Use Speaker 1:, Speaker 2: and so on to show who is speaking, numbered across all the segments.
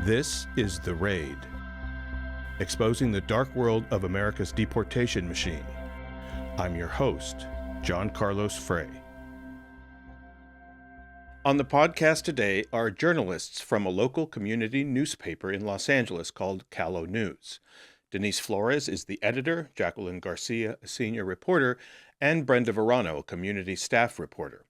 Speaker 1: This is The Raid, exposing the dark world of America's deportation machine. I'm your host, John Carlos Frey. On the podcast today are journalists from a local community newspaper in Los Angeles called Caló News. Denise Florez is the editor, Jacqueline Garcia, a senior reporter, and Brenda Verano, a community staff reporter.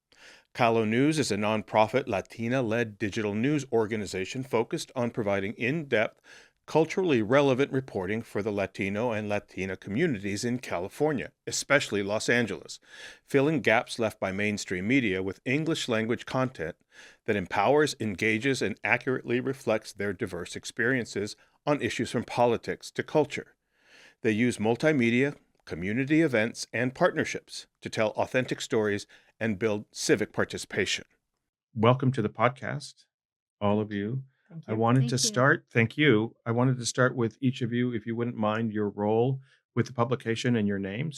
Speaker 1: Caló News is a nonprofit Latina-led digital news organization focused on providing in-depth, culturally relevant reporting for the Latino and Latina communities in California, especially Los Angeles, filling gaps left by mainstream media with English-language content that empowers, engages, and accurately reflects their diverse experiences on issues from politics to culture. They use multimedia, community events, and partnerships to tell authentic stories and build civic participation. Welcome to the podcast, all of you.
Speaker 2: Thank
Speaker 1: I
Speaker 2: you.
Speaker 1: wanted to start with each of you, if you wouldn't mind your role with the publication and your name.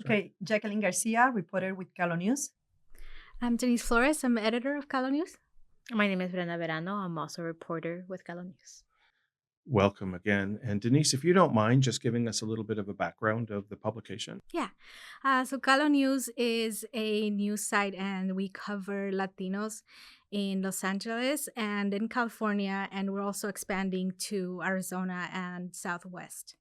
Speaker 2: Okay, Jacqueline Garcia, reporter with Caló News.
Speaker 3: I'm Denise Florez. I'm editor of Caló News.
Speaker 4: My name is Brenda Verano. I'm also a reporter with Caló News.
Speaker 1: Welcome again. And Denise, if you don't mind just giving us a little bit of a background of the publication.
Speaker 3: Yeah. So Caló News is a news site, and we cover Latinos in Los Angeles and in California, and we're also expanding to Arizona and Southwest.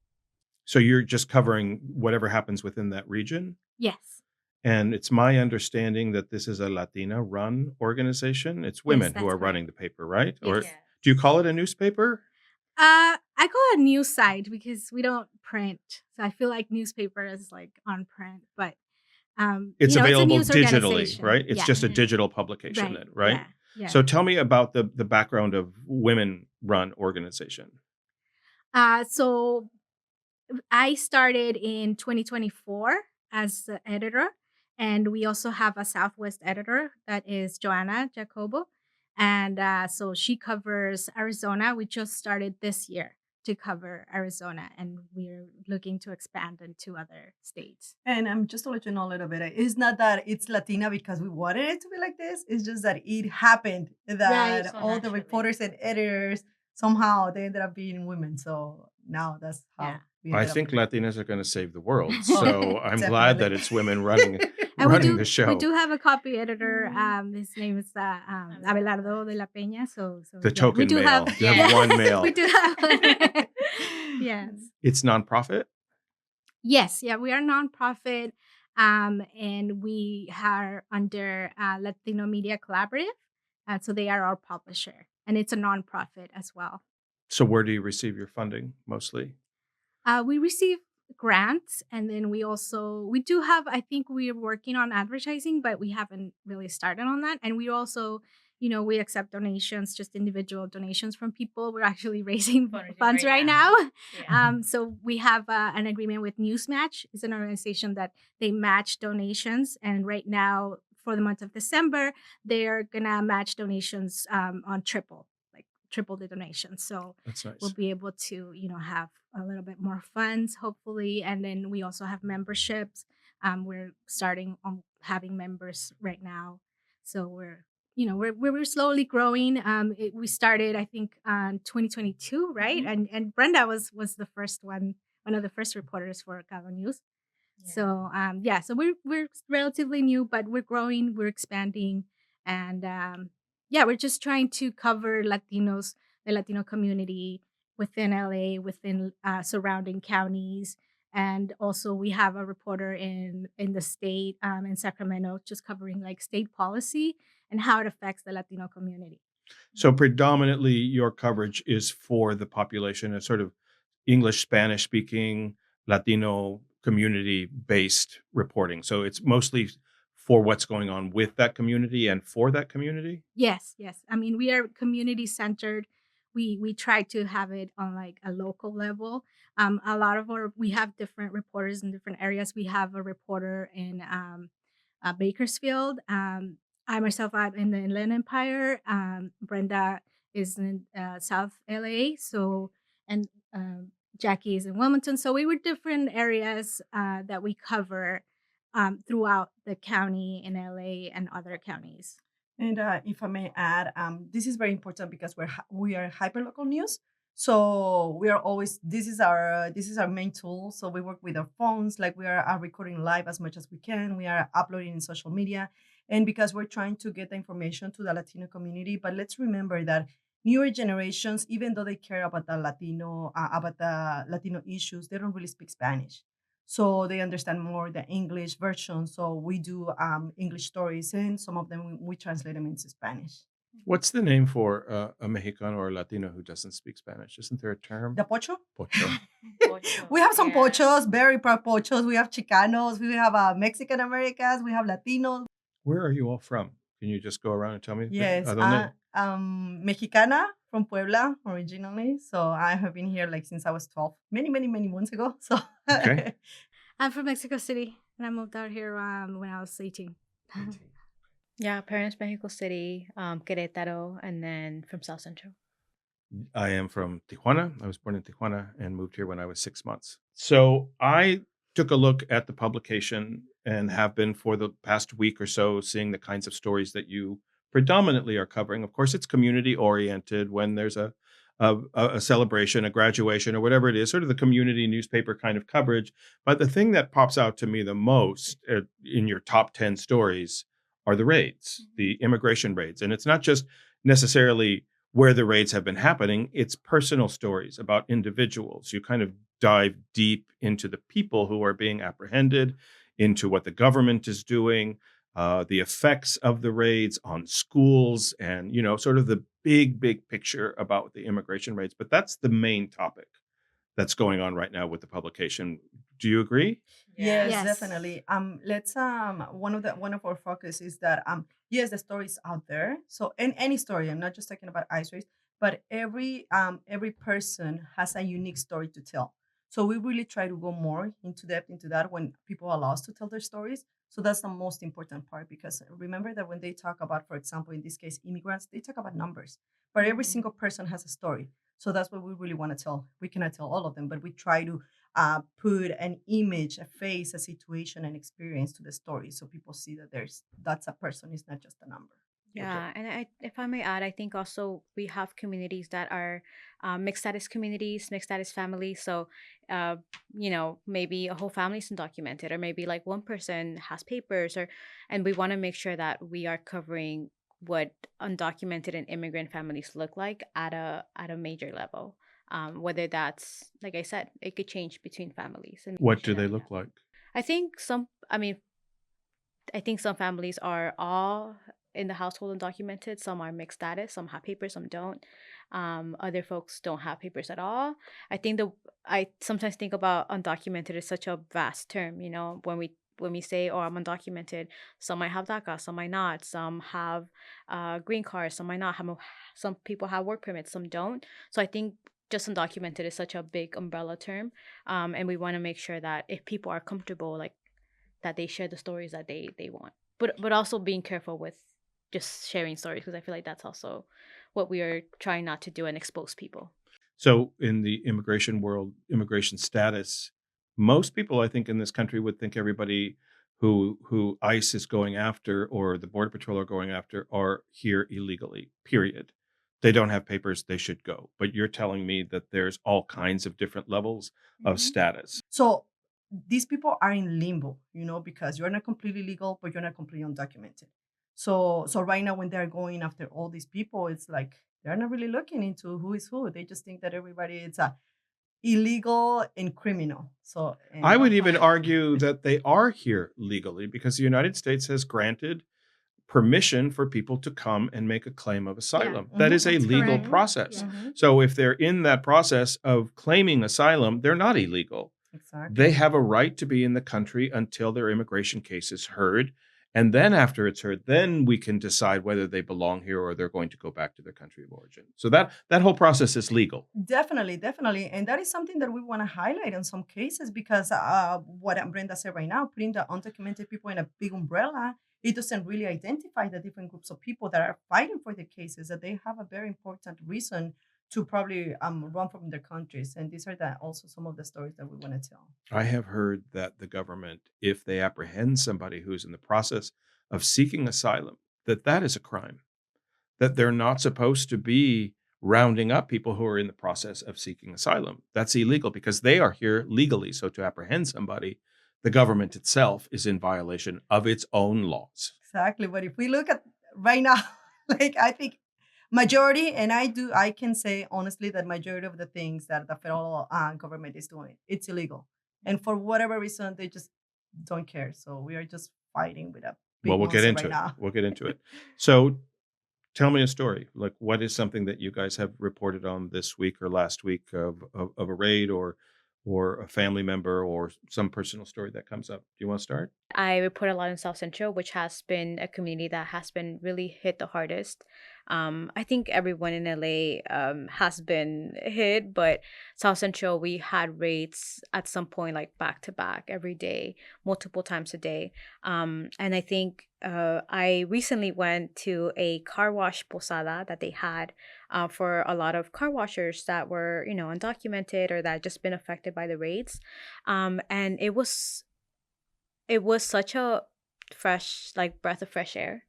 Speaker 1: So you're just covering whatever happens within that region?
Speaker 3: Yes.
Speaker 1: And it's my understanding that this is a Latina-run organization. It's women who are running the paper, right?
Speaker 3: Yes.
Speaker 1: Or do you call it a newspaper?
Speaker 3: I call it a news site because we don't print. So I feel like newspaper is like on print, but
Speaker 1: it's available
Speaker 3: it's a news
Speaker 1: digitally, right? It's just a digital publication then, right?
Speaker 3: Yeah.
Speaker 1: So tell me about the background of women-run organization.
Speaker 3: So I started in 2024 as the editor, and we also have a Southwest editor that is Joanna Jacobo. And so she covers Arizona. We just started this year to cover Arizona, and we're looking to expand into other states.
Speaker 2: And just to let you know a little bit, it's not that it's Latina because we wanted it to be like this. It's just that it happened that all the reporters and editors, somehow they ended up being women. So now that's how
Speaker 1: I think Latinas are going to save the world. So I'm glad that it's women running the show.
Speaker 3: We do have a copy editor. His name is Abelardo de la Peña. So
Speaker 1: the token male. You have one male.
Speaker 3: We do have one. Yes.
Speaker 1: It's nonprofit?
Speaker 3: Yes. Yeah, we are nonprofit. And we are under Latino Media Collaborative. So they are our publisher. And it's a nonprofit as well.
Speaker 1: So where do you receive your funding mostly?
Speaker 3: We receive grants, and then we do have, I think we're working on advertising, but we haven't really started on that. And we also, we accept donations, just individual donations from people. We're actually raising funds right now. Yeah. So we have an agreement with Newsmatch. It's an organization that they match donations. And right now, for the month of December, they're going to match donations on triple the donations. So
Speaker 1: that's nice.
Speaker 3: We'll be able to, have a little bit more funds, hopefully. And then we also have memberships. We're starting on having members right now. So we're slowly growing. We started, I think, 2022, right? Mm-hmm. And Brenda was the first one of the first reporters for Caló News. Yeah. So we're relatively new, but we're growing, we're expanding, and we're just trying to cover Latinos, the Latino community within LA, within surrounding counties. And also we have a reporter in the state, in Sacramento, just covering like state policy and how it affects the Latino community.
Speaker 1: So predominantly your coverage is for the population, a sort of English, Spanish speaking, Latino community based reporting. So it's mostly for what's going on with that community and for that community?
Speaker 3: Yes. I mean, we are community centered. We try to have it on like a local level. A lot of we have different reporters in different areas. We have a reporter in Bakersfield. I myself, I'm in the Inland Empire. Brenda is in South LA. So, and Jackie is in Wilmington. So we were different areas that we cover throughout the county in LA and other counties.
Speaker 2: And if I may add, this is very important because we are hyperlocal news. So we are always this is our main tool. So we work with our phones, like we are recording live as much as we can. We are uploading in social media, and because we're trying to get the information to the Latino community. But let's remember that newer generations, even though they care about the Latino issues, they don't really speak Spanish, so they understand more the English version. So we do English stories, and some of them we translate them into Spanish.
Speaker 1: What's the name for a Mexicano or Latino who doesn't speak Spanish? Isn't there a term?
Speaker 2: The pocho?
Speaker 1: Pocho.
Speaker 2: We have some
Speaker 4: yeah.
Speaker 2: pochos, very proud pochos. We have Chicanos, we have Mexican Americans, we have Latinos.
Speaker 1: Where are you all from? Can you just go around and tell me?
Speaker 2: Yes,
Speaker 1: ¿A
Speaker 2: Mexicana from Puebla originally. So I have been here like since I was 12, many, many, many months ago. So
Speaker 1: Okay.
Speaker 3: I'm from Mexico City, and I moved out here when I was 18.
Speaker 4: Yeah, parents Mexico City, Querétaro, and then from South Central.
Speaker 1: I am from Tijuana. I was born in Tijuana and moved here when I was 6 months. So I took a look at the publication and have been for the past week or so, seeing the kinds of stories that you predominantly are covering. Of course, it's community oriented when there's a celebration, a graduation, or whatever it is, sort of the community newspaper kind of coverage. But the thing that pops out to me the most in your top 10 stories are the raids, the immigration raids. And it's not just necessarily where the raids have been happening, it's personal stories about individuals. You kind of dive deep into the people who are being apprehended, into what the government is doing, the effects of the raids on schools, and sort of the big picture about the immigration raids. But that's the main topic that's going on right now with the publication. Do you agree?
Speaker 2: Yes,
Speaker 3: Yes.
Speaker 2: definitely. Let's one of our focus is that yes, the story is out there. So in any story, I'm not just talking about ice race, but every person has a unique story to tell. So we really try to go more into depth into that when people allow us to tell their stories. So that's the most important part, because remember that when they talk about, for example, in this case, immigrants, they talk about numbers, but every
Speaker 3: Mhm.
Speaker 2: single person has a story. So that's what we really want to tell. We cannot tell all of them, but we try to put an image, a face, a situation, an experience to the story, so people see that that's a person, it's not just a number.
Speaker 4: Yeah, and if I may add, I think also we have communities that are mixed status communities, mixed status families. So, uh, maybe a whole family is undocumented, or maybe like one person has papers, and we want to make sure that we are covering what undocumented and immigrant families look like at a major level. Whether that's, like I said, it could change between families. And
Speaker 1: What do they look like?
Speaker 4: I think some families are all in the household undocumented. Some are mixed status. Some have papers. Some don't. Other folks don't have papers at all. I sometimes think about undocumented as such a vast term. When we say, "Oh, I'm undocumented," some might have DACA, some might not. Some have green cards, some might not. Some people have work permits, some don't. So I think just undocumented is such a big umbrella term, and we want to make sure that if people are comfortable, like that they share the stories that they want, but also being careful with just sharing stories, because I feel like that's also what we are trying not to do and expose people.
Speaker 1: So in the immigration world, immigration status, most people I think in this country would think everybody who ICE is going after or the Border Patrol are going after are here illegally, period. They don't have papers, they should go. But you're telling me that there's all kinds of different levels of
Speaker 3: Mhm.
Speaker 1: status.
Speaker 2: So these people are in limbo, because you're not completely legal, but you're not completely undocumented. So right now when they're going after all these people, it's like they're not really looking into who is who. They just think that everybody is illegal and criminal. So
Speaker 1: I
Speaker 2: and
Speaker 1: would even argue that they are here legally because the United States has granted permission for people to come and make a claim of asylum. That is a
Speaker 3: That's
Speaker 1: legal
Speaker 3: correct.
Speaker 1: process.
Speaker 3: Yeah.
Speaker 1: So if they're in that process of claiming asylum, they're not illegal.
Speaker 2: Exactly.
Speaker 1: They have a right to be in the country until their immigration case is heard. And then after it's heard, then we can decide whether they belong here or they're going to go back to their country of origin. So that whole process is legal.
Speaker 2: Definitely, definitely. And that is something that we want to highlight in some cases, because what Brenda said right now, putting the undocumented people in a big umbrella, it doesn't really identify the different groups of people that are fighting for the cases, that they have a very important reason to probably run from their countries. And these are also some of the stories that we want to tell.
Speaker 1: I have heard that the government, if they apprehend somebody who's in the process of seeking asylum, that is a crime, that they're not supposed to be rounding up people who are in the process of seeking asylum. That's illegal because they are here legally. So to apprehend somebody, the government itself is in violation of its own laws.
Speaker 2: Exactly. But if we look at right now, like I think majority, and I can say honestly that majority of the things that the federal government is doing, it's illegal. And for whatever reason, they just don't care. So we are just fighting with a
Speaker 1: Well,
Speaker 2: big
Speaker 1: we'll get
Speaker 2: monster
Speaker 1: into
Speaker 2: right
Speaker 1: it.
Speaker 2: now.
Speaker 1: We'll get into it. So tell me a story. Like, what is something that you guys have reported on this week or last week of a raid or a family member or some personal story that comes up? Do you want to start?
Speaker 4: I report a lot in South Central, which has been a community that has been really hit the hardest. I think everyone in LA has been hit, but South Central, we had raids at some point, like back to back every day, multiple times a day. And I think I recently went to a car wash posada that they had for a lot of car washers that were, undocumented or that had just been affected by the raids. And it was such a fresh like breath of fresh air,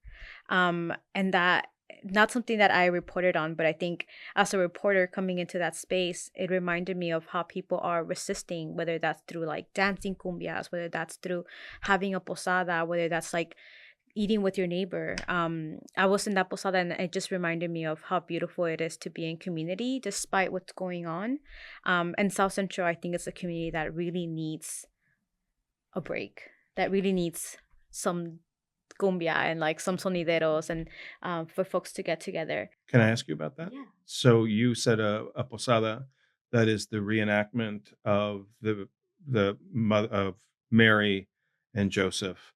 Speaker 4: and that not something that I reported on, but I think as a reporter coming into that space, it reminded me of how people are resisting, whether that's through like dancing cumbias, whether that's through having a posada, whether that's like eating with your neighbor. I was in that posada and it just reminded me of how beautiful it is to be in community despite what's going on. And South Central, I think, is a community that really needs a break, that really needs some cumbia and like some sonideros and for folks to get together.
Speaker 1: Can I ask you about that?
Speaker 4: Yeah.
Speaker 1: So you said a posada, that is the reenactment of the mother of Mary and Joseph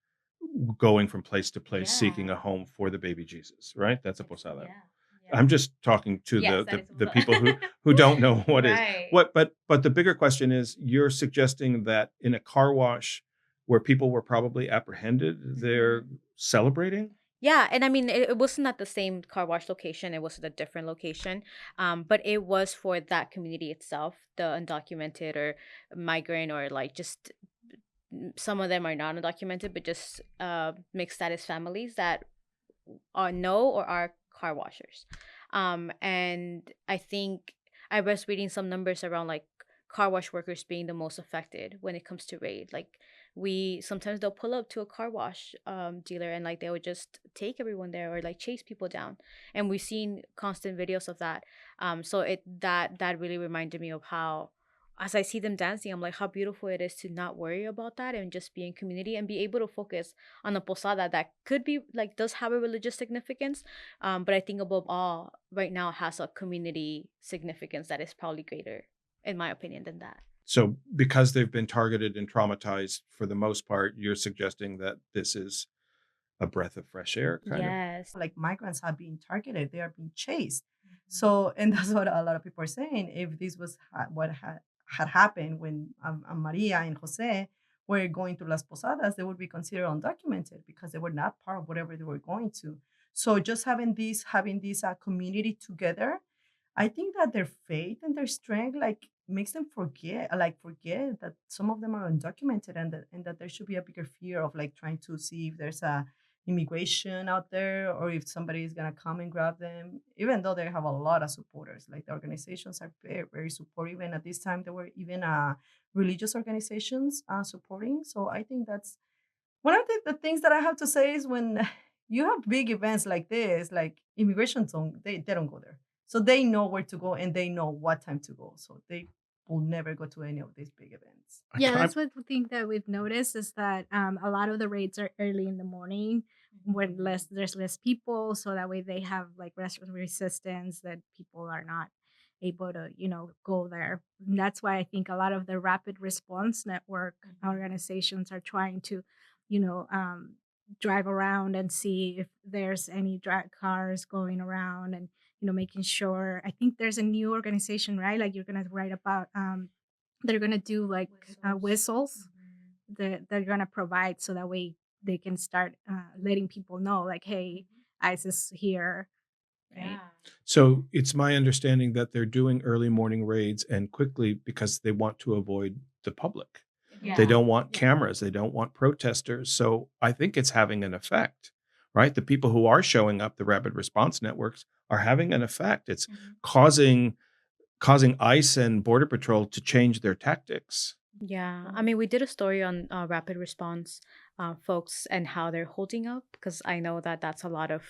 Speaker 1: going from place to place seeking a
Speaker 4: Yeah.
Speaker 1: home for the baby Jesus, right? That's a posada.
Speaker 4: Yeah.
Speaker 1: I'm just talking to
Speaker 4: Yes,
Speaker 1: the
Speaker 4: that is
Speaker 1: the
Speaker 4: what-
Speaker 1: people who don't know what is
Speaker 4: Right.
Speaker 1: what, but the bigger question is, you're suggesting that in a car wash where people were probably apprehended, they're celebrating?
Speaker 4: Yeah, and I mean, it wasn't at the same car wash location. It was at a different location, but it was for that community itself, the undocumented or migrant or like just some of them are not undocumented, but just mixed status families that know or are car washers. And I think I was reading some numbers around like car wash workers being the most affected when it comes to raid. Like we sometimes they'll pull up to a car wash dealer and like they would just take everyone there or like chase people down. And we've seen constant videos of that. So that really reminded me of how as I see them dancing, I'm like, how beautiful it is to not worry about that and just be in community and be able to focus on a posada that could be like does have a religious significance, but I think above all right now has a community significance that is probably greater in my opinion than that.
Speaker 1: So because they've been targeted and traumatized for the most part, you're suggesting that this is a breath of fresh air, kind of?
Speaker 4: Yes.
Speaker 2: Like migrants are being targeted, they are being chased. So, and that's what a lot of people are saying. If this was what had happened when Maria and Jose were going to Las Posadas, they would be considered undocumented because they were not part of whatever they were going to. So, just having this community together, I think that their faith and their strength like makes them forget that some of them are undocumented and that there should be a bigger fear of like trying to see if there's a immigration out there or if somebody is gonna come and grab them, even though they have a lot of supporters. Like the organizations are very, very supportive. And at this time there were even religious organizations supporting. So I think that's one of the things that I have to say is when you have big events like this, like immigration don't they don't go there. So they know where to go and they know what time to go. So they will never go to any of these big events.
Speaker 3: Yeah,
Speaker 1: I-
Speaker 3: that's what the thing that we've noticed is that a lot of the raids are early in the morning when there's less people, so that way they have like resistance that people are not able to go there. And that's why I think a lot of the rapid response network organizations are trying to you know um, drive around and see if there's any drag cars going around and making sure. I think there's a new organization, right? Like you're gonna write about they're gonna do like whistles that they're gonna provide so that way they can start letting people know like, hey, ICE is here, right?
Speaker 1: So it's my understanding that they're doing early morning raids and quickly because they want to avoid the public. They don't want cameras. They don't want protesters. So I think it's having an effect. right? The people who are showing up, the rapid response networks, are having an effect. It's
Speaker 4: Mhm.
Speaker 1: causing ICE and Border Patrol to change their tactics.
Speaker 4: Yeah, I mean, we did a story on rapid response folks and how they're holding up because I know that that's a lot of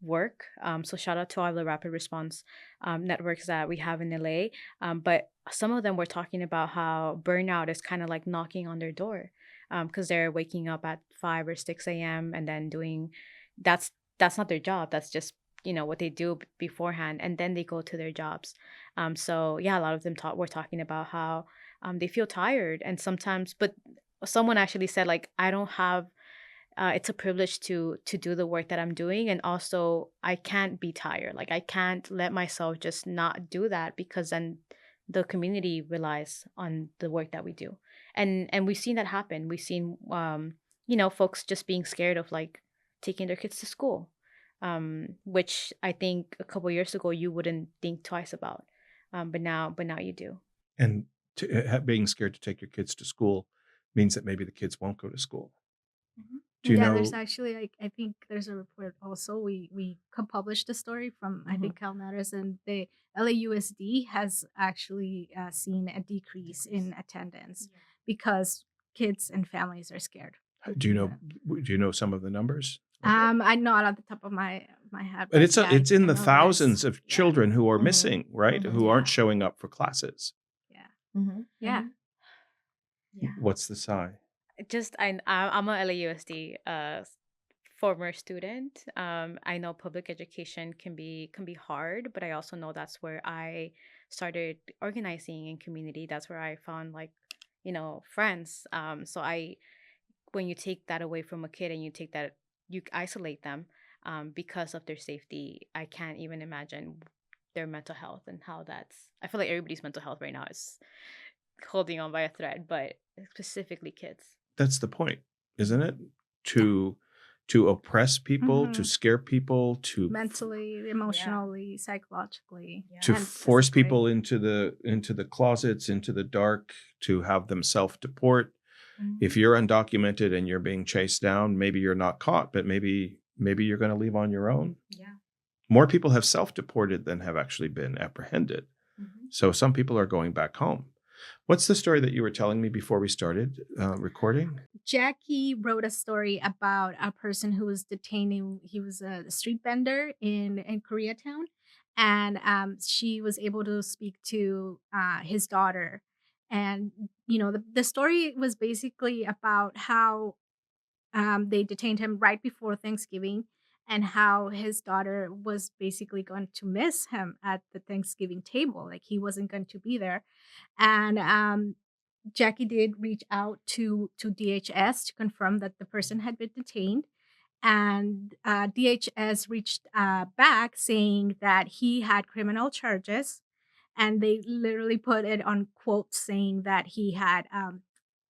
Speaker 4: work. So shout out to all the rapid response networks that we have in LA. But some of them were talking about how burnout is kind of like knocking on their door because they're waking up at 5 or 6 a.m. and then doing that's that's not their job. That's just what they do beforehand, and then they go to their jobs. So yeah, a lot of them were talking about how they feel tired and sometimes, but someone actually said like I don't have it's a privilege to do the work that I'm doing, and also I can't be tired. Like I can't let myself just not do that because then the community relies on the work that we do. And we've seen that happen. We've seen folks just being scared of like taking their kids to school, which I think a couple years ago you wouldn't think twice about, but now you do.
Speaker 1: And being scared to take your kids to school means that maybe the kids won't go to school.
Speaker 4: Mhm.
Speaker 1: Do you
Speaker 3: Yeah, there's
Speaker 1: know?
Speaker 3: actually like I think there's a report also. We published a story from I think Cal Matters, and the LAUSD has actually seen a decrease in attendance
Speaker 4: Yeah.
Speaker 3: because kids and families are scared.
Speaker 1: Do you know? Do you know some of the numbers?
Speaker 3: I not off the top of my head,
Speaker 1: And
Speaker 3: but yeah,
Speaker 1: it's in
Speaker 3: I
Speaker 1: the
Speaker 3: know
Speaker 1: thousands of
Speaker 3: yeah,
Speaker 1: children who are
Speaker 2: Mhm.
Speaker 1: missing, right? Who
Speaker 2: Mhm.
Speaker 1: aren't
Speaker 3: Yeah.
Speaker 1: showing up for classes.
Speaker 3: yeah,
Speaker 2: Mhm.
Speaker 3: yeah,
Speaker 2: Mhm.
Speaker 3: yeah.
Speaker 1: What's the sigh?
Speaker 4: Just I'm a LAUSD former student. I know public education can be hard, but I also know that's where I started organizing in community. That's where I found like friends. So I when you take that away from a kid and you isolate them because of their safety, I can't even imagine their mental health and how that's. I feel like everybody's mental health right now is holding on by a thread, but specifically kids.
Speaker 1: That's the point, isn't it?
Speaker 3: Yeah.
Speaker 1: To oppress people, to
Speaker 3: Mhm.
Speaker 1: scare people,
Speaker 3: Mentally, emotionally, psychologically,
Speaker 2: Yeah.
Speaker 1: to
Speaker 3: and
Speaker 1: force
Speaker 3: physically.
Speaker 1: people into the closets, into the dark, to have them self-deport. If you're undocumented and you're being chased down, maybe you're not caught, but maybe you're going to leave on your own.
Speaker 2: Yeah.
Speaker 1: More people have self-deported than have actually been apprehended.
Speaker 2: Mhm.
Speaker 1: So some people are going back home. What's the story that you were telling me before we started recording?
Speaker 3: Jackie wrote a story about a person who was detained. He was a street vendor in Koreatown, and she was able to speak to his daughter. And the story was basically about how they detained him right before Thanksgiving, and how his daughter was basically going to miss him at the Thanksgiving table. Like he wasn't going to be there, and Jackie did reach out to DHS to confirm that the person had been detained, and DHS reached back saying that he had criminal charges, and they literally put it on quotes saying that he had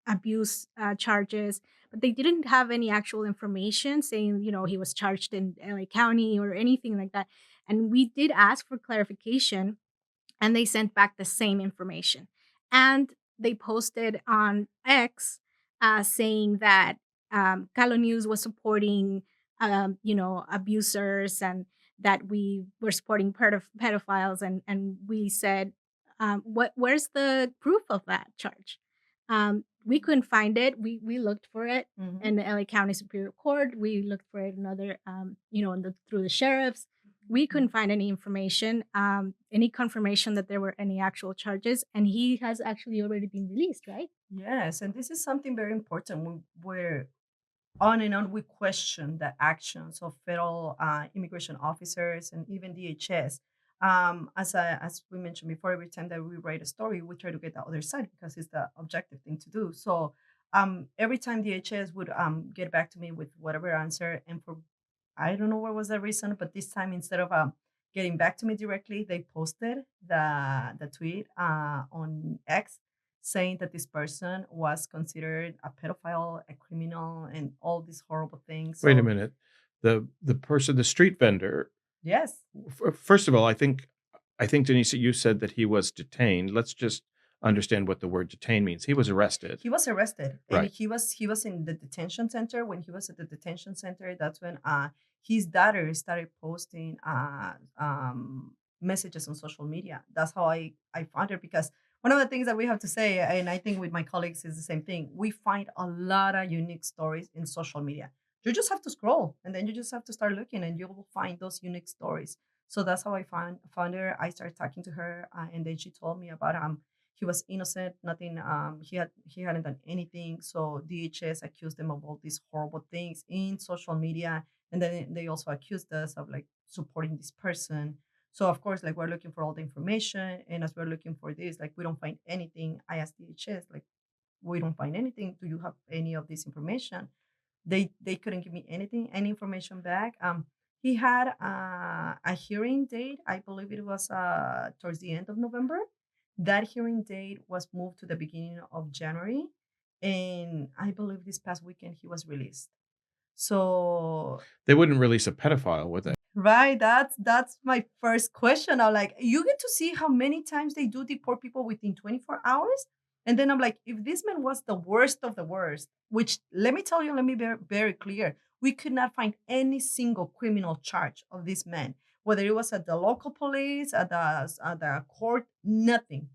Speaker 3: abuse charges, but they didn't have any actual information saying he was charged in LA County or anything like that. And we did ask for clarification, and they sent back the same information. And they posted on X saying that Caló News was supporting, abusers, and that we were supporting pedophiles. And we said, where's the proof of that charge? We couldn't find it. We looked for it in the LA County Superior Court. We looked for it in other, through the sheriffs. We couldn't find any information, any confirmation that there were any actual charges, and he has actually already been released, right?
Speaker 2: Yes, and this is something very important. We're on and on, we question the actions of federal immigration officers and even DHS. As we mentioned before, every time that we write a story, we try to get the other side because it's the objective thing to do. So every time DHS would get back to me with whatever answer, and for I don't know what was the reason, but this time instead of getting back to me directly, they posted the tweet on X saying that this person was considered a pedophile, a criminal, and all these horrible things.
Speaker 1: Wait a
Speaker 2: So
Speaker 1: minute. The person, the street vendor.
Speaker 2: yes,
Speaker 1: First of all, I think Denise, you said that he was detained. Let's just understand what the word detain means. He was arrested.
Speaker 2: He was arrested, and
Speaker 1: Right.
Speaker 2: he was in the detention center. When he was at the detention center, that's when his daughter started posting messages on social media. That's how I found her, because one of the things that we have to say, and I think with my colleagues is the same thing. We find a lot of unique stories in social media. You just have to scroll, and then you just have to start looking, and you will find those unique stories. So that's how I found her. I started talking to her, and then she told me about he was innocent, nothing. He hadn't done anything. So DHS accused them of all these horrible things in social media, and then they also accused us of like supporting this person. So of course, like we're looking for all the information, and as we're looking for this, like we don't find anything. I asked DHS, like we don't find anything. Do you have any of this information? They couldn't give me any information back. He had a hearing date. I believe it was towards the end of November. That hearing date was moved to the beginning of January, and I believe this past weekend he was released. So
Speaker 1: They wouldn't release a pedophile, would they?
Speaker 2: right, that's my first question. I'm like, you get to see how many times they do deport people within 24 hours. And then I'm like, if this man was the worst of the worst, which let me tell you, let me be very clear, we could not find any single criminal charge of this man, whether it was at the local police, at the court, nothing.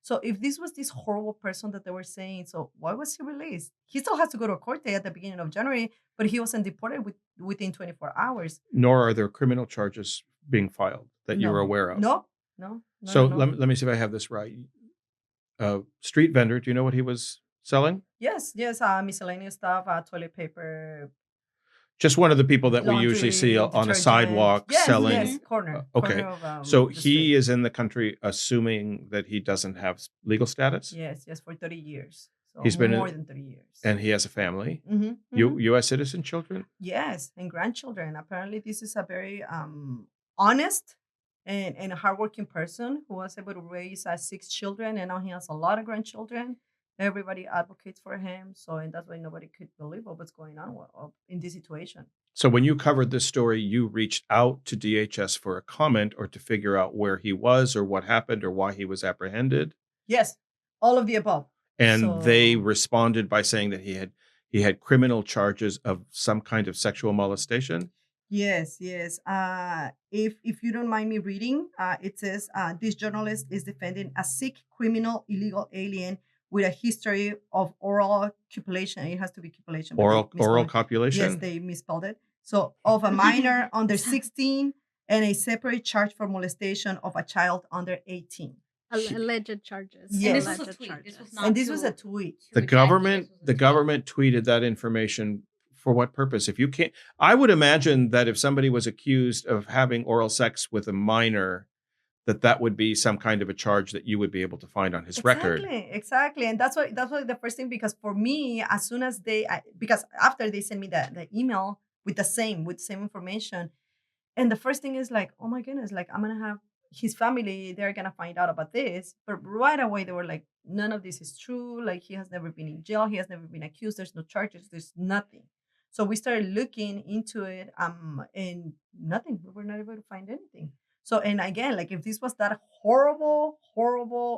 Speaker 2: So if this was this horrible person that they were saying, so why was he released? He still has to go to a court day at the beginning of January, but he wasn't deported within 24 hours.
Speaker 1: Nor are there criminal charges being filed that you're
Speaker 2: No.
Speaker 1: aware of.
Speaker 2: No.
Speaker 1: So let me see if I have this right. Street vendor, do you know what he was selling?
Speaker 2: Yes, miscellaneous stuff, toilet paper,
Speaker 1: Just one of the people that we usually see
Speaker 2: laundry,
Speaker 1: on a
Speaker 2: detergent.
Speaker 1: sidewalk
Speaker 2: Yes,
Speaker 1: selling.
Speaker 2: yes, corner.
Speaker 1: Okay.
Speaker 2: Corner of,
Speaker 1: So
Speaker 2: the
Speaker 1: he
Speaker 2: street.
Speaker 1: is in the country assuming that he doesn't have legal status,
Speaker 2: Yes, for 30 years. So
Speaker 1: He's been
Speaker 2: more
Speaker 1: in-
Speaker 2: than 30 years.
Speaker 1: and he has a family.
Speaker 2: Mhm,
Speaker 1: U.S. citizen children?
Speaker 2: Yes, and grandchildren. Apparently, this is a very honest and hardworking person who was able to raise 6 children, and now he has a lot of grandchildren. Everybody advocates for him, and that's why nobody could believe what's going on in this situation.
Speaker 1: So when you covered this story, you reached out to DHS for a comment or to figure out where he was or what happened or why he was apprehended.
Speaker 2: Yes, all of the above.
Speaker 1: And they
Speaker 2: So-
Speaker 1: responded by saying that he had criminal charges of some kind of sexual molestation.
Speaker 2: Yes. If you don't mind me reading, it says this journalist is defending a sick criminal illegal alien with a history of oral copulation. It has to be copulation. but they
Speaker 1: Oral
Speaker 2: misspelled it.
Speaker 1: copulation?
Speaker 2: Yes, they misspelled it. So of a minor under 16 and a separate charge for molestation of a child under 18.
Speaker 3: Alleged charges.
Speaker 2: Yes.
Speaker 5: And this was a
Speaker 3: Alleged
Speaker 5: tweet.
Speaker 3: charges.
Speaker 5: This was not
Speaker 2: And this was a
Speaker 5: to-
Speaker 2: tweet.
Speaker 5: to
Speaker 1: The
Speaker 5: attack
Speaker 1: government
Speaker 5: you. This was a
Speaker 1: the
Speaker 5: tweet.
Speaker 1: government tweeted that information for what purpose? If you can't, I would imagine that if somebody was accused of having oral sex with a minor, that would be some kind of a charge that you would be able to find on his record.
Speaker 2: Exactly. And that's why the first thing, because for me, as soon as because after they sent me the email with the same information, and the first thing is like, oh my goodness, like I'm gonna have his family, they're gonna find out about this. But right away they were like, none of this is true. Like he has never been in jail, he has never been accused, there's no charges, there's nothing. So we started looking into it, and nothing. We were not able to find anything. So, and again, like if this was that horrible,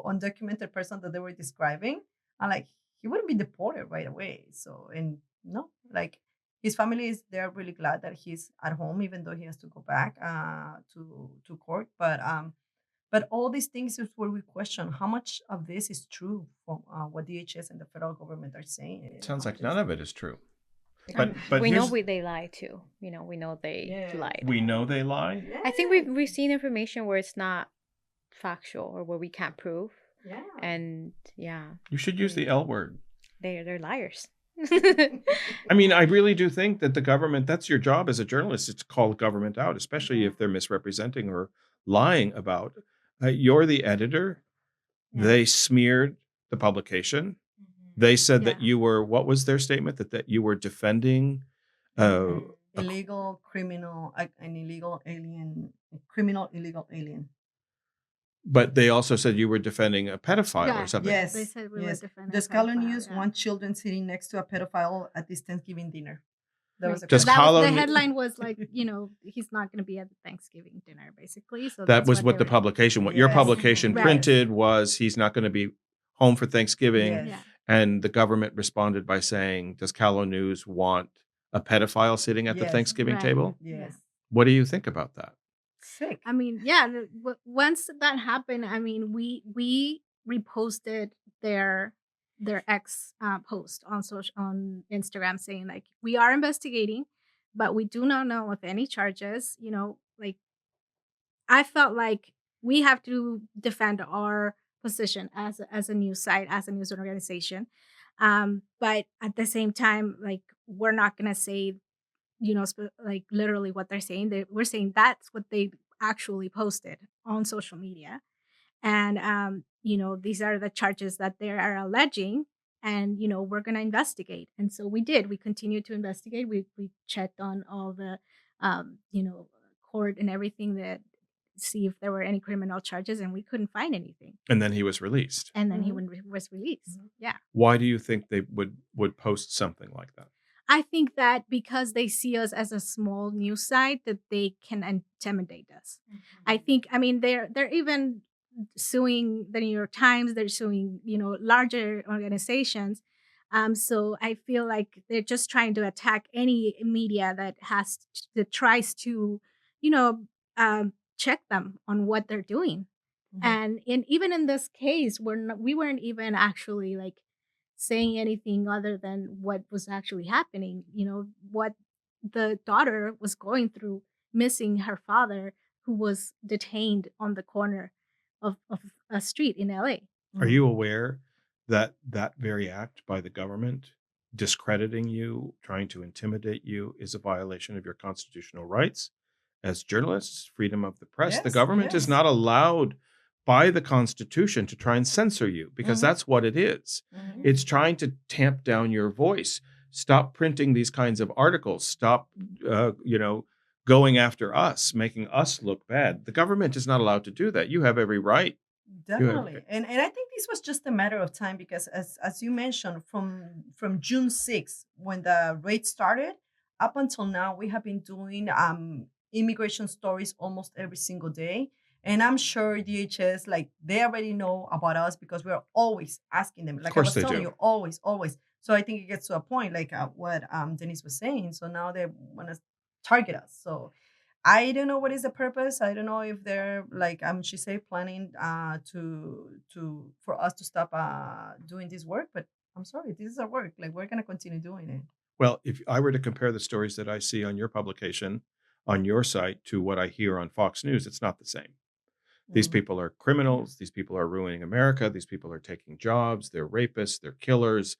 Speaker 2: undocumented person that they were describing, I'm like, he wouldn't be deported right away. So, and no, like his family they're really glad that he's at home, even though he has to go back to court. But all these things is where we question how much of this is true from what DHS and the federal government are saying.
Speaker 1: It sounds like none of it is true.
Speaker 4: And
Speaker 1: But
Speaker 4: we know
Speaker 1: here's-
Speaker 4: they lie too. We know they lied.
Speaker 1: We know they lie.
Speaker 4: I think we've seen information where it's not factual or where we can't prove.
Speaker 2: Yeah.
Speaker 4: And yeah,
Speaker 1: You should use the L word.
Speaker 4: they're liars.
Speaker 1: I mean, I really do think that the government, that's your job as a journalist, is to call the government out, especially if they're misrepresenting or lying about. You're the editor.
Speaker 2: Yeah.
Speaker 1: They smeared the publication. They said that
Speaker 3: Yeah.
Speaker 1: you were, what was their statement? That you were defending
Speaker 2: Illegal criminal, an illegal alien, criminal illegal alien.
Speaker 1: but they also said you were defending a pedophile
Speaker 3: Yeah.
Speaker 1: or something.
Speaker 2: Yes.
Speaker 3: They said we were defending
Speaker 2: The
Speaker 3: a
Speaker 2: Caló
Speaker 3: pedophile,
Speaker 2: News
Speaker 3: yeah.
Speaker 2: want children sitting next to a pedophile at this Thanksgiving dinner. That was a
Speaker 1: Does
Speaker 3: That was
Speaker 1: Caló
Speaker 3: the
Speaker 1: kn-
Speaker 3: headline was like, he's not going to be at the Thanksgiving dinner, basically. So
Speaker 1: That
Speaker 3: that's
Speaker 1: was what
Speaker 3: they
Speaker 1: the
Speaker 3: were.
Speaker 1: publication, what your
Speaker 2: Yes.
Speaker 1: publication
Speaker 3: Right.
Speaker 1: printed was he's not going to be home for Thanksgiving.
Speaker 2: Yes.
Speaker 3: Yeah.
Speaker 1: And the government responded by saying, does Caló News want a pedophile sitting at the
Speaker 2: Yes.
Speaker 1: Thanksgiving
Speaker 3: Right.
Speaker 1: table?
Speaker 2: Yes.
Speaker 1: What do you think about that?
Speaker 2: Sick.
Speaker 3: I mean, yeah. Once that happened, I mean, we reposted their ex post on Instagram saying like we are investigating, but we do not know of any charges. Like I felt like we have to defend our position as a news site, as a news organization. But at the same time, like we're not gonna say, like literally what they're saying. We're saying that's what they actually posted on social media, and these are the charges that they are alleging, and we're gonna investigate. And so we did. We continued to investigate. We checked on all the, court and everything that see if there were any criminal charges, and we couldn't find anything.
Speaker 1: And then he was released.
Speaker 3: And then he
Speaker 2: Mhm.
Speaker 3: was released.
Speaker 2: Mhm.
Speaker 3: Yeah.
Speaker 1: Why do you think they would post something like that?
Speaker 3: I think that because they see us as a small news site, that they can intimidate us. I mean, they're even suing the New York Times. They're suing, larger organizations. So I feel like they're just trying to attack any media that tries to, you know, check them on what they're doing.
Speaker 2: Mhm.
Speaker 3: And even in this case, we weren't even actually like saying anything other than what was actually happening. What the daughter was going through, missing her father, who was detained on the corner of a street in LA.
Speaker 1: Are you aware that that very act by the government discrediting you, trying to intimidate you, is a violation of your constitutional rights as journalists, freedom of the press? The
Speaker 2: Yes,
Speaker 1: government is
Speaker 2: yes.
Speaker 1: not allowed by the Constitution to try and censor you because
Speaker 2: Mhm.
Speaker 1: that's what it is.
Speaker 2: Mhm.
Speaker 1: It's trying to tamp down your voice. Stop printing these kinds of articles. Stop, going after us, making us look bad. The government is not allowed to do that. You have every right.
Speaker 2: Definitely. And I think this was just a matter of time because as you mentioned, from June 6th, when the raid started, up until now, we have been doing immigration stories almost every single day. And I'm sure DHS, like they already know about us because we're always asking them. Like I
Speaker 1: course
Speaker 2: was
Speaker 1: they
Speaker 2: telling
Speaker 1: do.
Speaker 2: you, always, always. So I think it gets to a point, like what Denise was saying. So now they want to target us. So I don't know what is the purpose. I don't know if they're like she said planning to for us to stop doing this work, but I'm sorry, this is our work. Like we're gonna continue doing it.
Speaker 1: Well, if I were to compare the stories that I see on your publication, on your site, to what I hear on Fox News, it's not the same. These
Speaker 2: Mhm.
Speaker 1: people are criminals. These people are ruining America. These people are taking jobs. They're rapists. They're killers.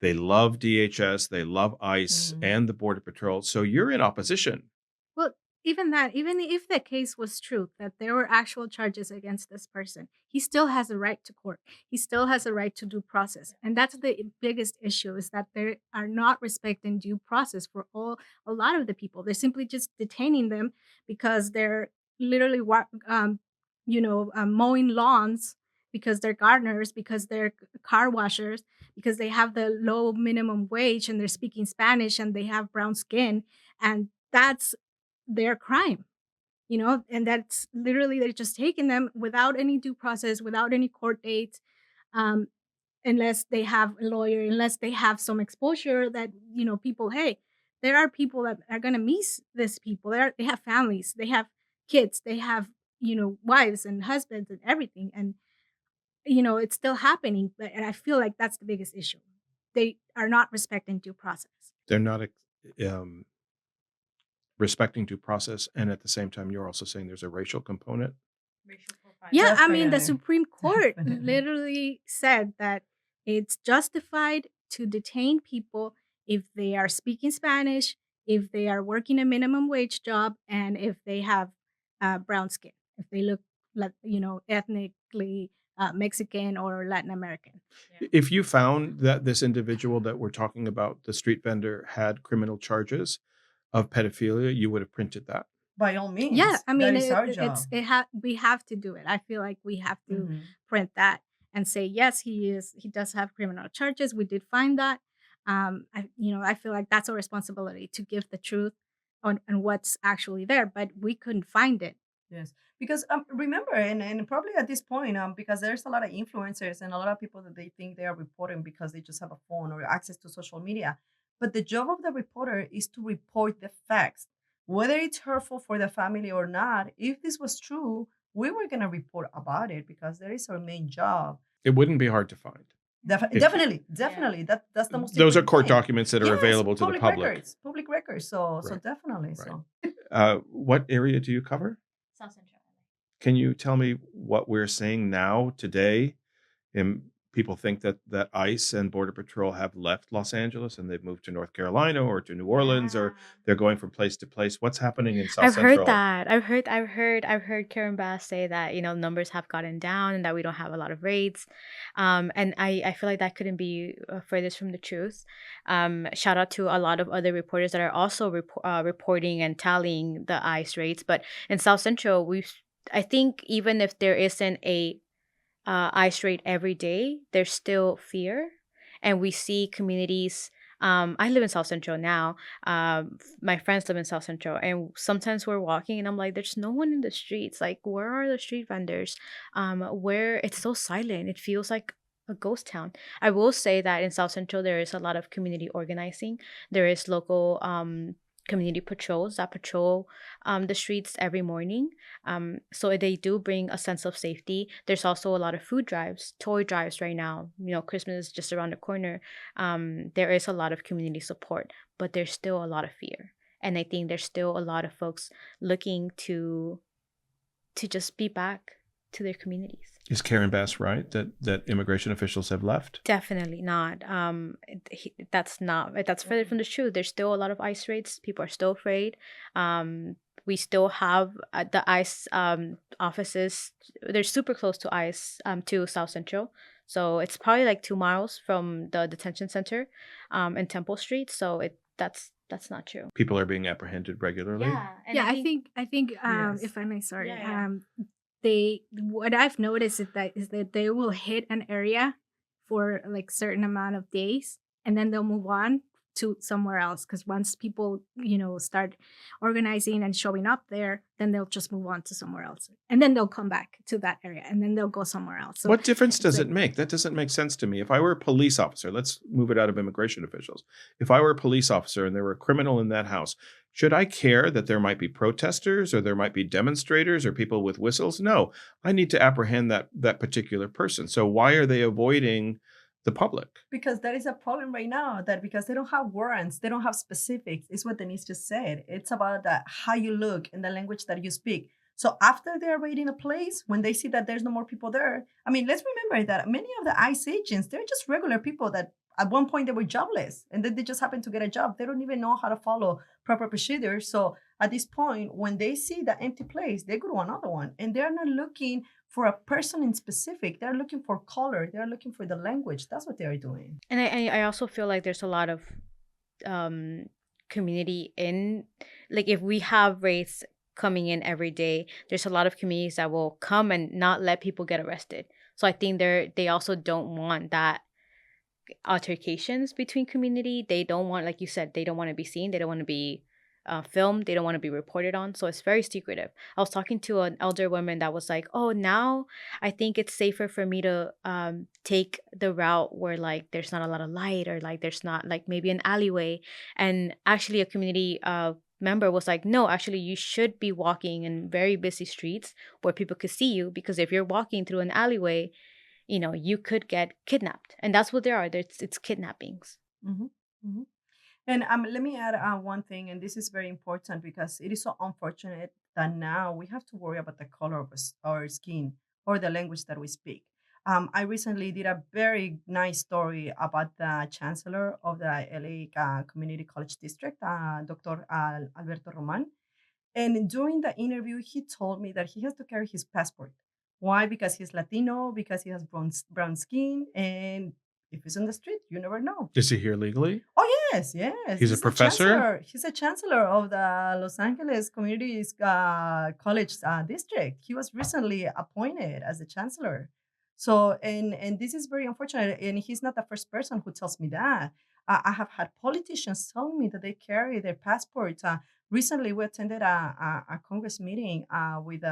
Speaker 1: They love DHS. They love ICE
Speaker 2: Mhm.
Speaker 1: and the Border Patrol. So you're in opposition.
Speaker 3: Well, even if the case was true, that there were actual charges against this person, he still has a right to court. He still has a right to due process. And that's the biggest issue, is that they are not respecting due process for a lot of the people. They're simply just detaining them because they're literally mowing lawns, because they're gardeners, because they're car washers, because they have the low minimum wage and they're speaking Spanish and they have brown skin. And that's their crime, and that's literally they're just taking them without any due process, without any court dates, um, unless they have a lawyer, unless they have some exposure that, people, hey, there are people that are going to miss these people. They have families, they have kids, they have, wives and husbands and everything. And, it's still happening. And I feel like that's the biggest issue. They are not respecting due process.
Speaker 1: They're not um, respecting due process. And at the same time, you're also saying there's a racial component.
Speaker 3: Yeah, I mean, the
Speaker 2: Definitely.
Speaker 3: Supreme Court
Speaker 2: Definitely.
Speaker 3: literally said that it's justified to detain people if they are speaking Spanish, if they are working a minimum wage job, and if they have brown skin, if they look like, ethnically Mexican or Latin American.
Speaker 1: If you found that this individual that we're talking about, the street vendor, had criminal charges of pedophilia, you would have printed that.
Speaker 2: By all means.
Speaker 3: Yeah, I mean,
Speaker 2: that is our job.
Speaker 3: we have to do it. I feel like we have to
Speaker 2: Mhm.
Speaker 3: print that and say, yes, he does have criminal charges. We did find that. I feel like that's a responsibility to give the truth on what's actually there, but we couldn't find it.
Speaker 2: Yes, because remember, and probably at this point, because there's a lot of influencers and a lot of people that they think they are reporting because they just have a phone or access to social media. But the job of the reporter is to report the facts, whether it's hurtful for the family or not. If this was true, we were gonna report about it because that is our main job.
Speaker 1: It wouldn't be hard to find. If
Speaker 2: Definitely,
Speaker 4: Yeah.
Speaker 2: definitely. That's the most
Speaker 1: those are
Speaker 2: important
Speaker 1: court
Speaker 2: thing.
Speaker 1: documents that are
Speaker 2: Yes,
Speaker 1: available to the
Speaker 2: public
Speaker 1: public.
Speaker 2: records, public records. So
Speaker 1: Right.
Speaker 2: definitely.
Speaker 1: Right.
Speaker 2: So
Speaker 1: What area do you cover?
Speaker 4: South Central.
Speaker 1: Can you tell me what we're seeing now today? People think that ICE and Border Patrol have left Los Angeles and they've moved to North Carolina or to New Orleans, or they're going from place to place. What's happening in South
Speaker 4: I've
Speaker 1: Central?
Speaker 4: heard that. I've heard Karen Bass say that, numbers have gotten down and that we don't have a lot of raids. And I feel like that couldn't be furthest from the truth. Shout out to a lot of other reporters that are also reporting and tallying the ICE rates. But in South Central, I think even if there isn't a ICE raid every day, there's still fear. And we see communities. I live in South Central now. My friends live in South Central, and sometimes we're walking, and I'm like, "There's no one in the streets. Like, where are the street vendors? Where it's so silent. It feels like a ghost town." I will say that in South Central, there is a lot of community organizing. There is local community patrols that patrol the streets every morning. So they do bring a sense of safety. There's also a lot of food drives, toy drives right now. Christmas is just around the corner. There is a lot of community support, but there's still a lot of fear. And I think there's still a lot of folks looking to just be back to their communities.
Speaker 1: Is Karen Bass right that immigration officials have left?
Speaker 4: Definitely not. That's further from the truth. There's still a lot of ICE raids. People are still afraid. We still have the ICE offices. They're super close to ICE, to South Central. So it's probably like 2 miles from the detention center in Temple Street. So that's not true.
Speaker 1: People are being apprehended regularly.
Speaker 4: And
Speaker 3: I think
Speaker 2: Yes.
Speaker 3: if I may, sorry.
Speaker 4: Yeah.
Speaker 3: What I've noticed is that they will hit an area for like certain amount of days, and then they'll move on to somewhere else, because once people start organizing and showing up there, then they'll just move on to somewhere else, and then they'll come back to that area, and then they'll go somewhere else. So
Speaker 1: what difference does
Speaker 3: like-
Speaker 1: it make? That doesn't make sense to me. If I were a police officer, let's move it out of immigration officials. If I were a police officer and there were a criminal in that house, should I care that there might be protesters or there might be demonstrators or people with whistles? No, I need to apprehend that particular person. So why are they avoiding the public?
Speaker 2: because that is a problem right now, that because they don't have warrants, they don't have specifics. It's what Denise just said. It's about how you look and the language that you speak. So after they're raiding a place, when they see that there's no more people there, I mean, let's remember that many of the ICE agents, they're just regular people that at one point they were jobless and then they just happen to get a job. They don't even know how to follow proper procedures. So at this point, when they see the empty place, they go to another one, and they're not looking for a person in specific. They're looking for color. They're looking for the language. That's what they're doing.
Speaker 4: And I also feel like there's a lot of community in, like, if we have raids coming in every day, there's a lot of communities that will come and not let people get arrested. So I think they also don't want that altercations between community. They don't want, like you said, they don't want to be seen. They don't want to be filmed. They don't want to be reported on. So it's very secretive. I was talking to an elder woman that was like, "Oh, now I think it's safer for me to take the route where like there's not a lot of light, or like there's not like maybe an alleyway." And actually a community member was like, "No, actually you should be walking in very busy streets where people could see you, because if you're walking through an alleyway, you could get kidnapped." And that's what there are. It's kidnappings.
Speaker 2: Mm-hmm. Mm-hmm. And let me add one thing, and this is very important because it is so unfortunate that now we have to worry about the color of our skin or the language that we speak. I recently did a very nice story about the chancellor of the LA Community College District, Dr. Alberto Roman. And during the interview, he told me that he has to carry his passport. Why? Because he's Latino, because he has brown skin, and if he's on the street, you never know.
Speaker 1: Is he here legally?
Speaker 2: Oh yes.
Speaker 1: He's a professor?
Speaker 2: He's a chancellor of the Los Angeles Community College District. He was recently appointed as a chancellor. So and this is very unfortunate, and he's not the first person who tells me that. I have had politicians telling me that they carry their passports. Recently, we attended a Congress meeting with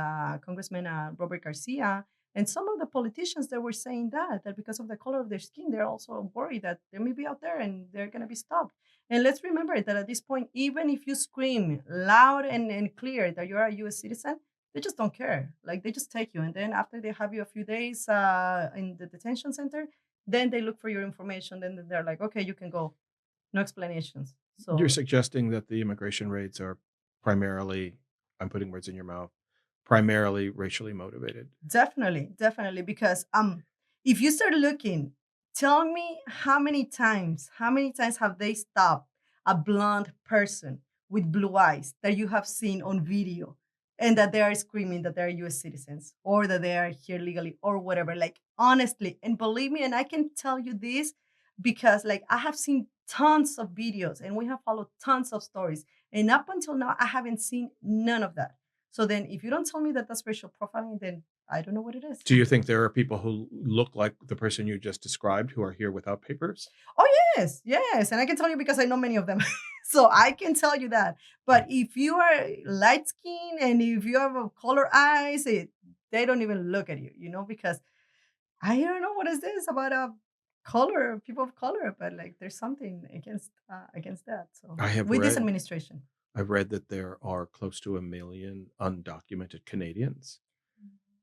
Speaker 2: Congressman Robert Garcia, and some of the politicians that were saying that because of the color of their skin, they're also worried that they may be out there and they're going to be stopped. And let's remember that at this point, even if you scream loud and clear that you're a U.S. citizen, they just don't care. Like they just take you, and then after they have you a few days in the detention center, then they look for your information. Then they're like, okay, you can go. No explanations.
Speaker 1: You're
Speaker 2: So
Speaker 1: suggesting that the immigration raids are primarily, I'm putting words in your mouth, primarily racially motivated.
Speaker 2: definitely, definitely, because if you start looking, tell me how many times have they stopped a blonde person with blue eyes that you have seen on video and that they are screaming that they're US citizens or that they are here legally or whatever. Like honestly, and believe me, and I can tell you this because like I have seen tons of videos and we have followed tons of stories. And up until now, I haven't seen none of that. So then if you don't tell me that that's racial profiling, then I don't know what it is.
Speaker 1: Do you think there are people who look like the person you just described who are here without papers?
Speaker 2: Oh, yes, yes. And I can tell you because I know many of them. So I can tell you that. But if you are light skinned and if you have a color eyes, they don't even look at you, because I don't know what is this about a color, people of color, but like there's something against that. So
Speaker 1: I have
Speaker 2: with this
Speaker 1: read,
Speaker 2: administration.
Speaker 1: I've read that there are close to 1 million undocumented Canadians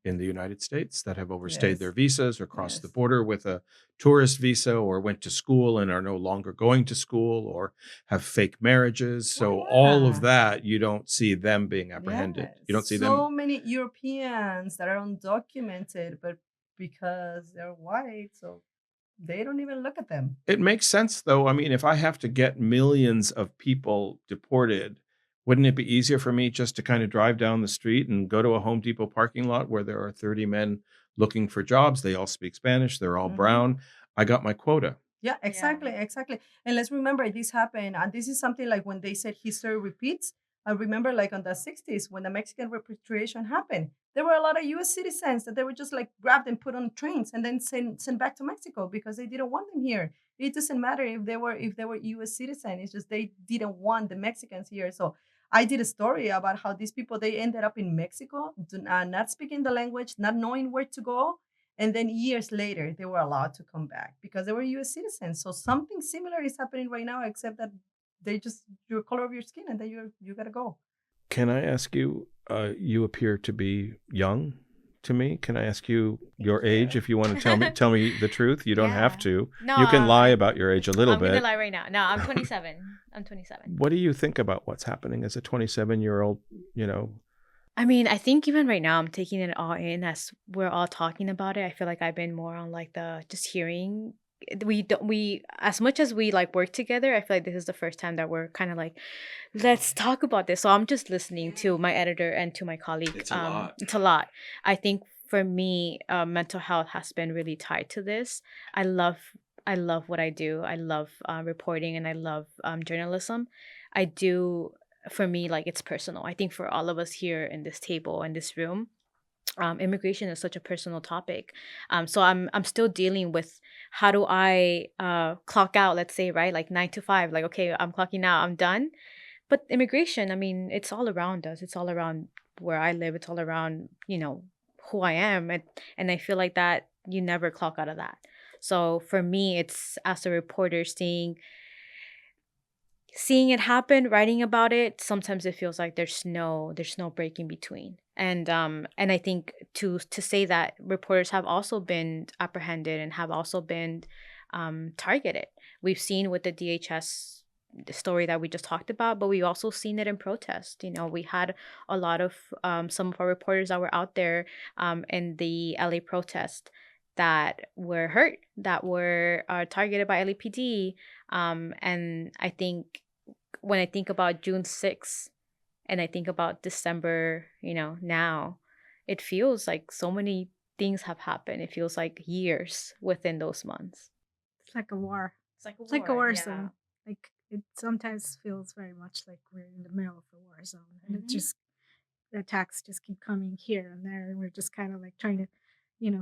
Speaker 1: in the United States that have overstayed their
Speaker 2: Yes.
Speaker 1: visas or crossed the
Speaker 2: Yes.
Speaker 1: border with a tourist visa or went to school and are no longer going to school or have fake marriages.
Speaker 2: Oh
Speaker 1: So all of
Speaker 2: yeah.
Speaker 1: that, you don't see them being apprehended.
Speaker 2: Yes.
Speaker 1: You don't see
Speaker 2: So
Speaker 1: them.
Speaker 2: many Europeans that are undocumented, but because they're white, so they don't even look at them.
Speaker 1: It makes sense though. I mean, if I have to get millions of people deported, wouldn't it be easier for me just to kind of drive down the street and go to a Home Depot parking lot where there are 30 men looking for jobs? They all speak Spanish, they're all
Speaker 2: Mhm.
Speaker 1: brown. I got my quota.
Speaker 2: Yeah,
Speaker 4: Yeah.
Speaker 2: exactly, exactly. And let's remember this happened, and this is something like when they said history repeats. I remember like on the 60s when the Mexican repatriation happened, there were a lot of US citizens that they were just like grabbed and put on trains and then sent back to Mexico because they didn't want them here. It doesn't matter if they were US citizens, it's just they didn't want the Mexicans here. So I did a story about how these people they ended up in Mexico, not speaking the language, not knowing where to go, and then years later, they were allowed to come back because they were US citizens. So something similar is happening right now, except that they just your color of your skin and then you gotta go.
Speaker 1: Can I ask you, you appear to be young to me. Can I ask you your
Speaker 2: Thank
Speaker 1: age
Speaker 2: you.
Speaker 1: if you want to tell me the truth? You don't have
Speaker 4: Yeah.
Speaker 1: to.
Speaker 4: No,
Speaker 1: You can lie about your age a little
Speaker 4: I'm gonna
Speaker 1: bit.
Speaker 4: lie right now. No, I'm 27. I'm 27.
Speaker 1: What do you think about what's happening as a 27-year-old,
Speaker 4: I mean, I think even right now I'm taking it all in as we're all talking about it. I feel like I've been more on like the just hearing. We as much as we like work together, I feel like this is the first time that we're kind of like, let's talk about this. So I'm just listening to my editor and to my colleague.
Speaker 1: It's a lot.
Speaker 4: It's a lot. I think for me, mental health has been really tied to this. I love I love what I do. I love reporting and I love journalism. I do for me like it's personal. I think for all of us here in this table in this room, immigration is such a personal topic. So I'm still dealing with how do I clock out, let's say, right, like 9 to 5, like okay, I'm clocking out, I'm done. But immigration, I mean, it's all around us. It's all around where I live. It's all around who I am, and I feel like that you never clock out of that. So for me, it's as a reporter seeing it happen, writing about it, sometimes it feels like there's no break in between. And I think to say that reporters have also been apprehended and have also been targeted. We've seen with the DHS story that we just talked about, but we've also seen it in protest. We had a lot of some of our reporters that were out there in the LA protest that were hurt, that were targeted by LAPD. And I think when I think about June 6th and I think about December, now, it feels like so many things have happened. It feels like years within those months.
Speaker 3: It's like a war.
Speaker 4: It's like a
Speaker 3: It's like a war
Speaker 4: yeah.
Speaker 3: zone. Like it sometimes feels very much like we're in the middle of a war zone, and it
Speaker 4: Mhm.
Speaker 3: just the attacks just keep coming here and there, and we're just kind of like trying to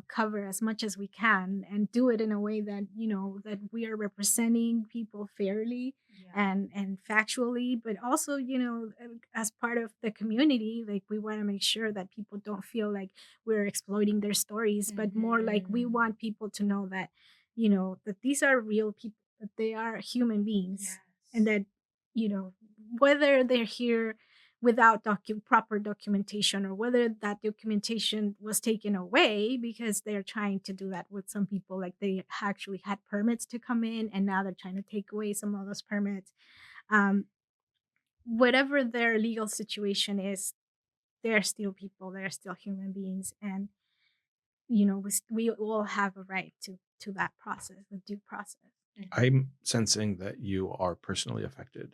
Speaker 3: cover as much as we can and do it in a way that, that we are representing people fairly and factually, but also, as part of the community, like we want to make sure that people don't feel like we're exploiting their stories, but more like we want people to know that, that these are real people, that they are human beings, and that, you know, whether they're here without proper documentation, or whether that documentation was taken away because they're trying to do that with some people, like they actually had permits to come in and now they're trying to take away some of those permits. um, Whatever their legal situation is, they're still people, they're still human beings, and we all have a right to that process, the due process.
Speaker 1: I'm sensing that you are personally affected.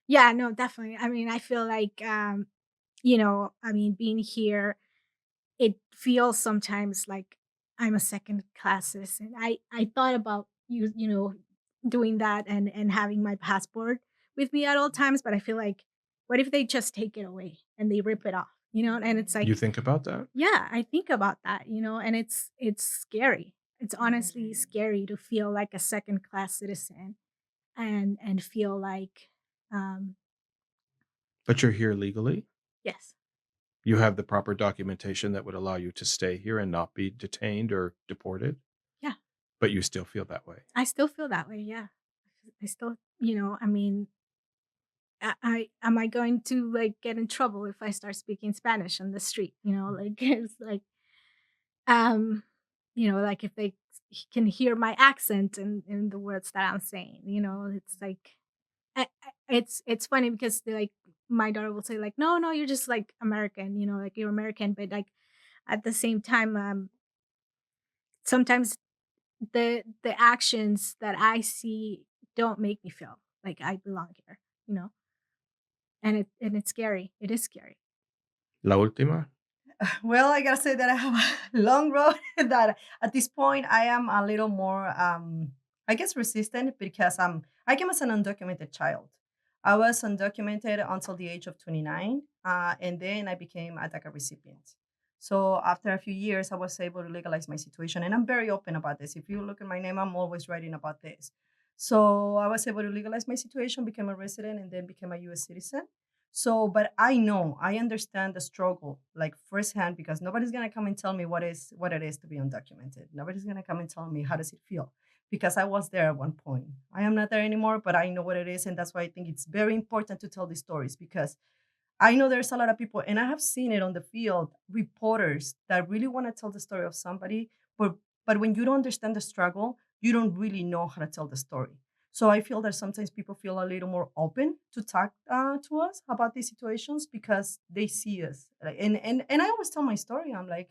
Speaker 3: Yeah, no, definitely. I mean, I feel like I mean, being here, it feels sometimes like I'm a second class citizen. I thought about doing that and having my passport with me at all times, but I feel like, what if they just take it away and they rip it off? And it's like,
Speaker 1: You think about that?
Speaker 3: yeah, I think about that, and it's scary. It's honestly scary to feel like a second class citizen and feel like, um
Speaker 1: But you're here legally.
Speaker 3: yes.
Speaker 1: You have the proper documentation that would allow you to stay here and not be detained or deported,
Speaker 3: Yeah.
Speaker 1: but you still feel that way.
Speaker 3: I still feel that way, yeah. I still, I mean, I am I going to like get in trouble if I start speaking Spanish on the street? Like it's like, um, like if they can hear my accent in the words that I'm saying, it's like, it's funny because they like, my daughter will say like, no, no, you're just like American, like you're American, but like at the same time, sometimes the actions that I see don't make me feel like I belong here, you know? And it's scary. It is scary.
Speaker 1: La última.
Speaker 2: Well, I gotta say that I have a long road that at this point I am a little more, I guess, resistant because I came as an undocumented child. I was undocumented until the age of 29, and then I became a DACA recipient. So after a few years, I was able to legalize my situation, and I'm very open about this. If you look at my name, I'm always writing about this. So I was able to legalize my situation, became a resident, and then became a U.S. citizen. So, but I understand the struggle like firsthand because nobody's gonna come and tell me what it is to be undocumented. Nobody's gonna come and tell me how does it feel because I was there at one point. I am not there anymore, but I know what it is, and that's why I think it's very important to tell these stories because I know there's a lot of people, and I have seen it on the field, reporters that really want to tell the story of somebody, but when you don't understand the struggle, you don't really know how to tell the story. So I feel that sometimes people feel a little more open to talk to us about these situations because they see us. And I always tell my story. I'm like,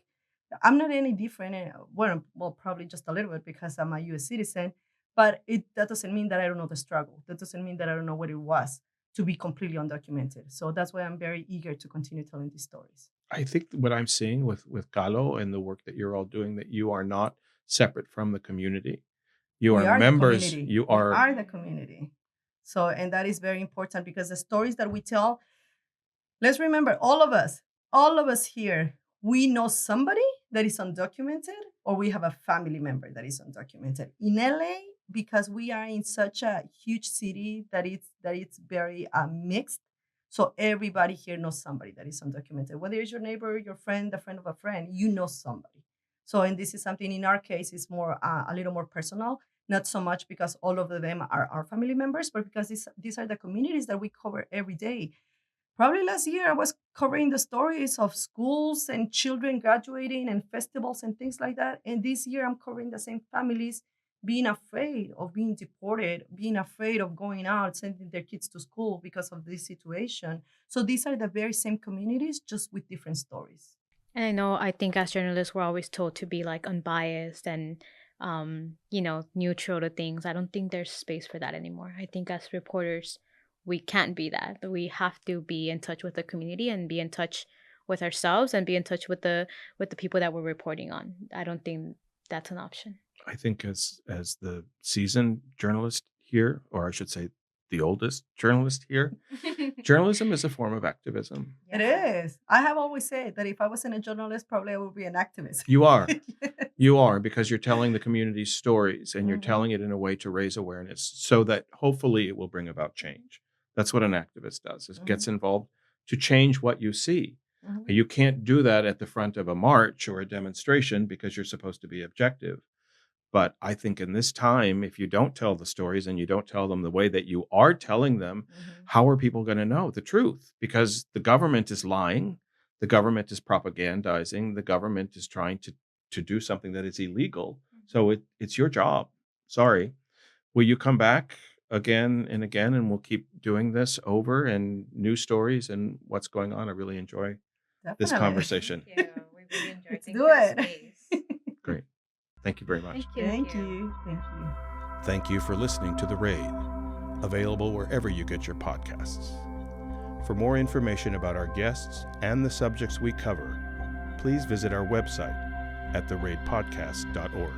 Speaker 2: I'm not any different. Well, probably just a little bit because I'm a U.S. citizen, but that doesn't mean that I don't know the struggle. That doesn't mean that I don't know what it was to be completely undocumented. So that's why I'm very eager to continue telling these stories.
Speaker 1: I think what I'm seeing with Caló and the work that you're all doing, that you are not separate from the community. You
Speaker 2: We
Speaker 1: are
Speaker 2: are the
Speaker 1: members.
Speaker 2: community.
Speaker 1: You
Speaker 2: We
Speaker 1: are.
Speaker 2: are the community. So, and that is very important because the stories that we tell, let's remember all of us here, we know somebody that is undocumented or we have a family member that is undocumented. In LA, because we are in such a huge city that it's very mixed. So everybody here knows somebody that is undocumented. Whether it's your neighbor, your friend, a friend of a friend, you know somebody. So, and this is something in our case is more a little more personal, not so much because all of them are our family members, but because these are the communities that we cover every day. Probably last year, I was covering the stories of schools and children graduating and festivals and things like that. And this year, I'm covering the same families being afraid of being deported, being afraid of going out, sending their kids to school because of this situation. So these are the very same communities, just with different stories.
Speaker 4: And I think as journalists, we're always told to be like unbiased and, neutral to things. I don't think there's space for that anymore. I think as reporters, we can't be that. We have to be in touch with the community and be in touch with ourselves and be in touch with the people that we're reporting on. I don't think that's an option.
Speaker 1: I think as the seasoned journalist here, or I should say, the oldest journalist here. Journalism is a form of activism.
Speaker 2: It is. I have always said that if I wasn't a journalist, probably I would be an activist.
Speaker 1: You are. You are, because you're telling the community's stories and you're
Speaker 2: Mhm.
Speaker 1: telling it in a way to raise awareness so that hopefully it will bring about change. That's what an activist does, is gets involved to change what you see.
Speaker 2: Mhm.
Speaker 1: You can't do that at the front of a march or a demonstration because you're supposed to be objective. But I think in this time, if you don't tell the stories and you don't tell them the way that you are telling them, how are people going to know the truth? Because the government is lying, the government is propagandizing, the government is trying to do something that is illegal. So it's your job. Sorry. Will you come back again and again, and we'll keep doing this over and new stories and what's going on? I really enjoy this
Speaker 2: Definitely.
Speaker 1: conversation.
Speaker 5: Thank you. We really enjoyed.
Speaker 2: Let's
Speaker 5: Thank
Speaker 2: do
Speaker 5: you for the
Speaker 2: it.
Speaker 5: space.
Speaker 1: Great. Thank you very much.
Speaker 3: Thank you.
Speaker 2: Thank you. Thank you.
Speaker 1: Thank you for listening to The Raid, available wherever you get your podcasts. For more information about our guests and the subjects we cover, please visit our website at theraidpodcast.org.